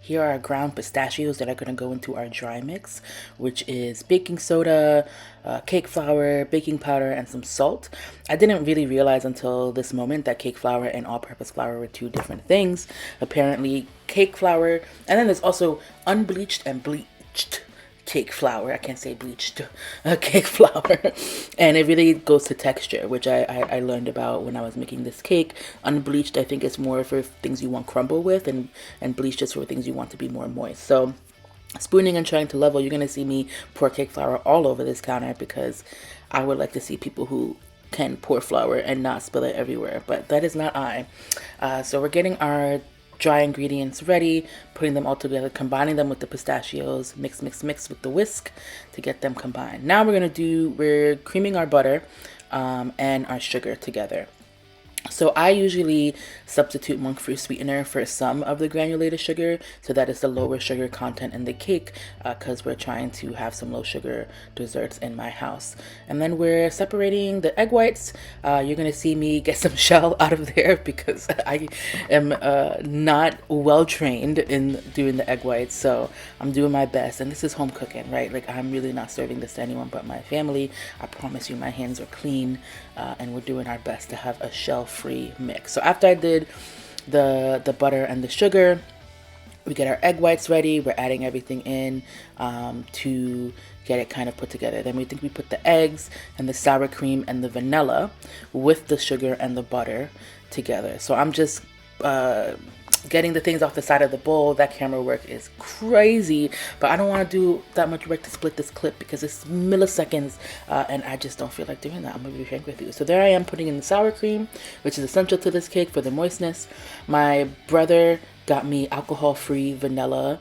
Here are ground pistachios that are going to go into our dry mix, which is baking soda, cake flour, baking powder, and some salt. I didn't really realize until this moment that cake flour and all-purpose flour were two different things. Apparently, cake flour, and then there's also unbleached and bleached cake flour. I can't say bleached. Cake flour. And it really goes to texture, which I learned about when I was making this cake. Unbleached, I think, is more for things you want crumble with, and bleached is for things you want to be more moist. So spooning and trying to level, you're going to see me pour cake flour all over this counter because I would like to see people who can pour flour and not spill it everywhere, but that is not I. So we're getting our dry ingredients ready, putting them all together, combining them with the pistachios, mix with the whisk to get them combined. Now we're creaming our butter and our sugar together. So I usually substitute monk fruit sweetener for some of the granulated sugar, so that is the lower sugar content in the cake, because we're trying to have some low sugar desserts in my house. And then we're separating the egg whites. You're gonna see me get some shell out of there because I am not well trained in doing the egg whites, so I'm doing my best. And this is home cooking, right? Like, I'm really not serving this to anyone but my family. I promise you my hands are clean, and we're doing our best to have a shell-free mix. So after I did the butter and the sugar, we get our egg whites ready. We're adding everything in to get it kind of put together. Then we put the eggs and the sour cream and the vanilla with the sugar and the butter together. So I'm just getting the things off the side of the bowl. That camera work is crazy, but I don't want to do that much work to split this clip because it's milliseconds, and I just don't feel like doing that. I'm gonna be frank with you. So there I am putting in the sour cream, which is essential to this cake for the moistness. My brother got me alcohol-free vanilla,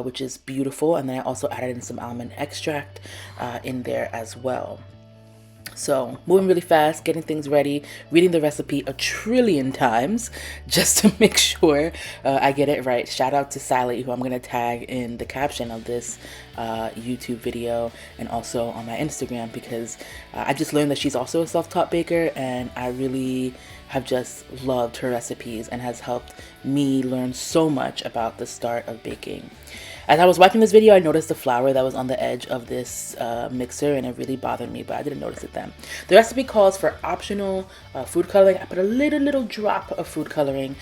which is beautiful, and then I also added in some almond extract in there as well. So moving really fast, getting things ready, reading the recipe a trillion times just to make sure I get it right. Shout out to Sally, who I'm going to tag in the caption of this YouTube video and also on my Instagram, because I just learned that she's also a self-taught baker, and I really have just loved her recipes and has helped me learn so much about the start of baking. As I was watching this video, I noticed the flour that was on the edge of this mixer, and it really bothered me, but I didn't notice it then. The recipe calls for optional food coloring. I put a little drop of food coloring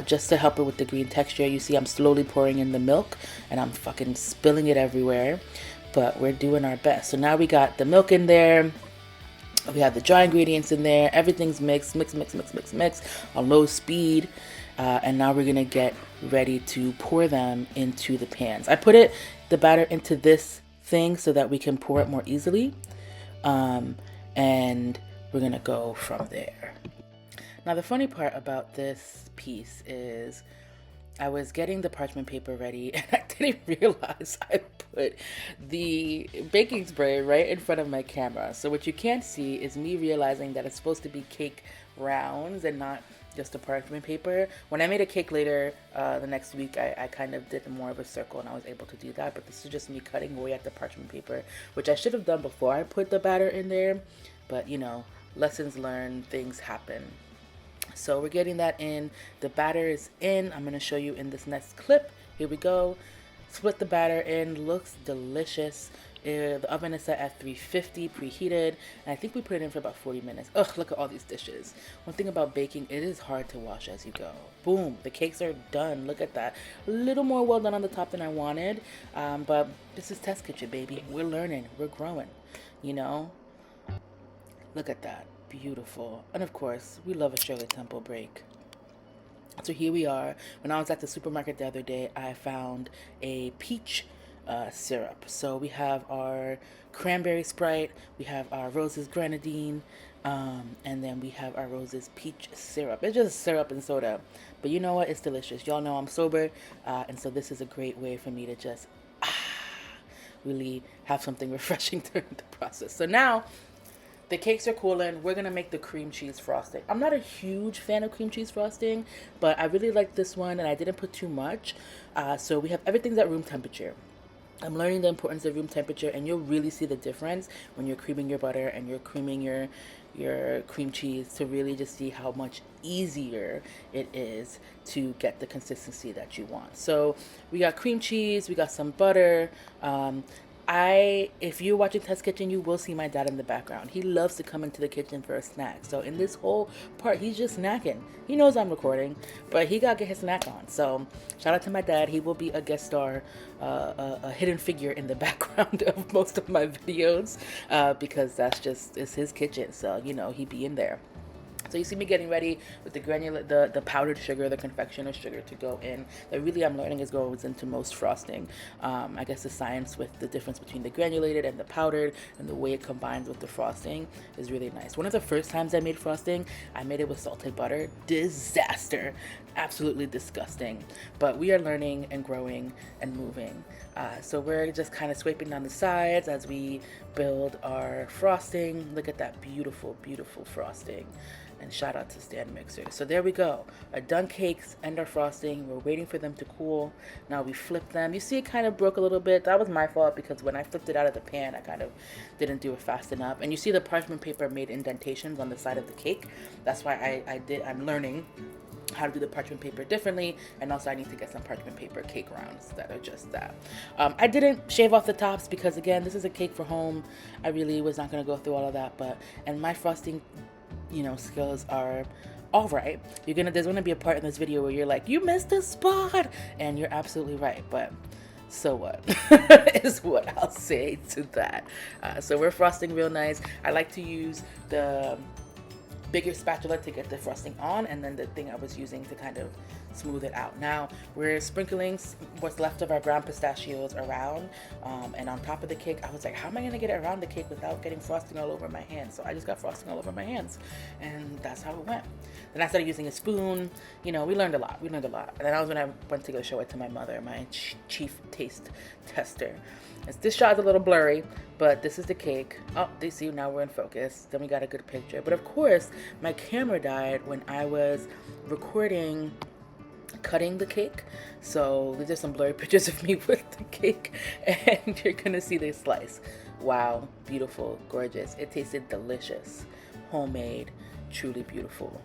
just to help it with the green texture. You see I'm slowly pouring in the milk, and I'm fucking spilling it everywhere, but we're doing our best. So now we got the milk in there. We have the dry ingredients in there. Everything's mixed, mix on low speed. And now we're gonna get ready to pour them into the pans. I put the batter into this thing so that we can pour it more easily. And we're gonna go from there. Now the funny part about this piece is I was getting the parchment paper ready and I didn't realize I put the baking spray right in front of my camera. So what you can't see is me realizing that it's supposed to be cake rounds and not just a parchment paper. When I made a cake later the next week, I kind of did more of a circle and I was able to do that. But this is just me cutting away at the parchment paper, which I should have done before I put the batter in there. But you know, lessons learned, things happen. So we're getting that in. The batter is in. I'm going to show you in this next clip. Here we go. Split the batter in. Looks delicious. The oven is set at 350, preheated, and I think we put it in for about 40 minutes. Ugh, look at all these dishes. One thing about baking, it is hard to wash as you go. Boom, the cakes are done. Look at that. A little more well done on the top than I wanted, but this is test kitchen, baby. We're learning. We're growing, you know? Look at that. Beautiful. And of course, we love a Shirley Temple break. So here we are. When I was at the supermarket the other day, I found a peach syrup. So we have our cranberry Sprite, we have our Rose's grenadine, and then we have our Rose's peach syrup. It's just syrup and soda, but you know what? It's delicious. Y'all know I'm sober, and so this is a great way for me to just really have something refreshing during the process. So now the cakes are cooling. We're gonna make the cream cheese frosting. I'm not a huge fan of cream cheese frosting, but I really like this one, and I didn't put too much. So we have everything's at room temperature. I'm learning the importance of room temperature, and you'll really see the difference when you're creaming your butter and you're creaming your cream cheese, to really just see how much easier it is to get the consistency that you want. So we got cream cheese, we got some butter. If you're watching Test Kitchen, you will see my dad in the background. He loves to come into the kitchen for a snack. So in this whole part, he's just snacking. He knows I'm recording, but he got to get his snack on. So shout out to my dad. He will be a guest star, a hidden figure in the background of most of my videos, because it's his kitchen. So, he be in there. So you see me getting ready with the powdered sugar, the confectioner sugar to go in. That really I'm learning is goes into most frosting. I guess the science with the difference between the granulated and the powdered and the way it combines with the frosting is really nice. One of the first times I made frosting, I made it with salted butter. Disaster. Absolutely disgusting. But we are learning and growing and moving. So we're just kind of scraping down the sides as we build our frosting. Look at that beautiful, beautiful frosting. And shout out to stand mixer. So there we go. Our done cakes and our frosting. We're waiting for them to cool. Now we flip them. You see it kind of broke a little bit. That was my fault, because when I flipped it out of the pan, I kind of didn't do it fast enough. And you see the parchment paper made indentations on the side of the cake. That's why I'm learning how to do the parchment paper differently, and also I need to get some parchment paper cake rounds that are just that. I didn't shave off the tops because, again, this is a cake for home. I really was not going to go through all of that, and my frosting skills are all right. There's gonna be a part in this video where you're like, you missed a spot, and you're absolutely right, but so what is what I'll say to that. So we're frosting real nice. I like to use the bigger spatula to get the frosting on, and then the thing I was using to kind of smooth it out. Now we're sprinkling what's left of our ground pistachios around, and on top of the cake. I was like, how am I gonna get it around the cake without getting frosting all over my hands? So I just got frosting all over my hands, and that's how it went. Then I started using a spoon. We learned a lot. And then that was when I went to go show it to my mother, my chief taste tester. This shot is a little blurry, but this is the cake. Oh, they see now we're in focus. Then we got a good picture. But of course, my camera died when I was recording cutting the cake. So these are some blurry pictures of me with the cake, and you're gonna see this slice. Wow, beautiful, gorgeous. It tasted delicious, homemade, truly beautiful.